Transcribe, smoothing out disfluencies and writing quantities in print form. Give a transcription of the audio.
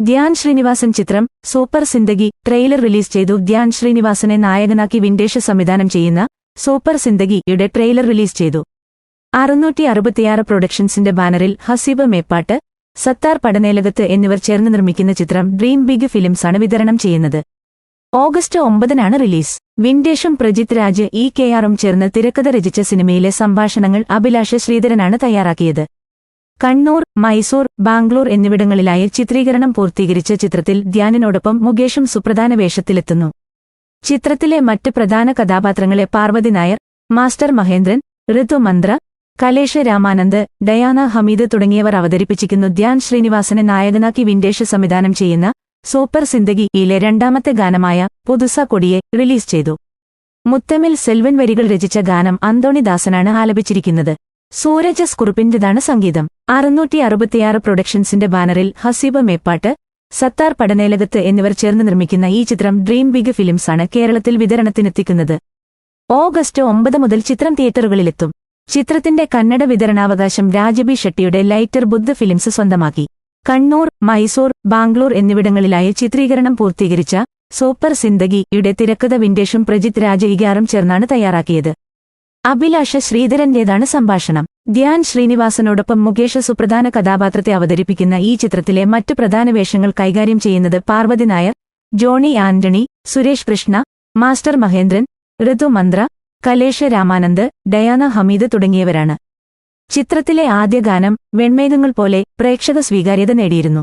ധ്യാൻ ശ്രീനിവാസൻ ചിത്രം super Zindagi trailer release ചെയ്തു. ധ്യാൻ ശ്രീനിവാസനെ നായകനാക്കി വിൻഡേഷ് സംവിധാനം ചെയ്യുന്ന സൂപ്പർ സിന്ദഗിയുടെ ട്രെയിലർ റിലീസ് ചെയ്തു. 666 പ്രൊഡക്ഷൻസിന്റെ ബാനറിൽ ഹസീബ് മേപ്പാട്ട്, സത്താർ പടനേലകത്ത് എന്നിവർ ചേർന്ന് നിർമ്മിക്കുന്ന ചിത്രം ഡ്രീം ബിഗ് ഫിലിംസാണ് വിതരണം ചെയ്യുന്നത്. ഓഗസ്റ്റ് 9-നാണ് റിലീസ്. വിൻഡേഷും പ്രജിത് രാജ് KRഉം ചേർന്ന് തിരക്കഥ രചിച്ച സിനിമയിലെ സംഭാഷണങ്ങൾ അഭിലാഷ് ശ്രീധരനാണ് തയ്യാറാക്കിയത്. കണ്ണൂർ, മൈസൂർ, ബാംഗ്ലൂർ എന്നിവിടങ്ങളിലായി ചിത്രീകരണം പൂർത്തീകരിച്ച ചിത്രത്തിൽ ധ്യാനിനോടൊപ്പം മുകേഷും സുപ്രധാന വേഷത്തിലെത്തുന്നു. ചിത്രത്തിലെ മറ്റ് പ്രധാന കഥാപാത്രങ്ങളെ പാർവതി നായർ, മാസ്റ്റർ മഹേന്ദ്രൻ, ഋതു മന്ത്ര, കലേഷ് രാമാനന്ദ്, ഡയാന ഹമീദ് തുടങ്ങിയവർ അവതരിപ്പിച്ചിരിക്കുന്നു. ധ്യാൻ ശ്രീനിവാസനെ നായകനാക്കി വിൻഡേഷ് സംവിധാനം ചെയ്യുന്ന സൂപ്പർ സിന്ദഗിയിലെ രണ്ടാമത്തെ ഗാനമായ പുതുസ കൊടിയെ റിലീസ് ചെയ്തു. മുത്തമിൽ സെൽവൻ വരികൾ രചിച്ച ഗാനം അന്തോണി ദാസനാണ് ആലപിച്ചിരിക്കുന്നത്. സൂരജ് കുറുപ്പിന്റേതാണ് സംഗീതം. 666 പ്രൊഡക്ഷൻസിന്റെ ബാനറിൽ ഹസീബ് മേപ്പാട്ട്, സത്താർ പടനേലകത്ത് എന്നിവർ ചേർന്ന് നിർമ്മിക്കുന്ന ഈ ചിത്രം ഡ്രീം ബിഗ് ഫിലിംസാണ് കേരളത്തിൽ വിതരണത്തിനെത്തിക്കുന്നത്. ഓഗസ്റ്റ് 9 മുതൽ ചിത്രം തിയേറ്ററുകളിലെത്തും. ചിത്രത്തിന്റെ കന്നഡ വിതരണാവകാശം രാജബി ഷെട്ടിയുടെ ലൈറ്റർ ബുദ്ധ് ഫിലിംസ് സ്വന്തമാക്കി. കണ്ണൂർ, മൈസൂർ, ബാംഗ്ലൂർ എന്നിവിടങ്ങളിലായി ചിത്രീകരണം പൂർത്തീകരിച്ച സൂപ്പർ സിന്ദഗിയുടെ തിരക്കഥ വിൻഡേഷും പ്രജിത് രാജ് KRഉം ചേർന്നാണ് തയ്യാറാക്കിയത്. അഭിലാഷ് ശ്രീധരന്റേതാണ് സംഭാഷണം. ധ്യാൻ ശ്രീനിവാസനോടൊപ്പം മുകേഷ് സുപ്രധാന കഥാപാത്രത്തെ അവതരിപ്പിക്കുന്ന ഈ ചിത്രത്തിലെ മറ്റ് പ്രധാന വേഷങ്ങൾ കൈകാര്യം ചെയ്യുന്നത് പാർവതി നായർ, ജോണി ആന്റണി, സുരേഷ് കൃഷ്ണ, മാസ്റ്റർ മഹേന്ദ്രൻ, ഋതു മന്ത്ര, കലേഷ് രാമാനന്ദ്, ഡയാന ഹമീദ് തുടങ്ങിയവരാണ്. ചിത്രത്തിലെ ആദ്യ ഗാനം വെൺമേഘങ്ങൾ പോലെ പ്രേക്ഷക സ്വീകാര്യത നേടിയിരുന്നു.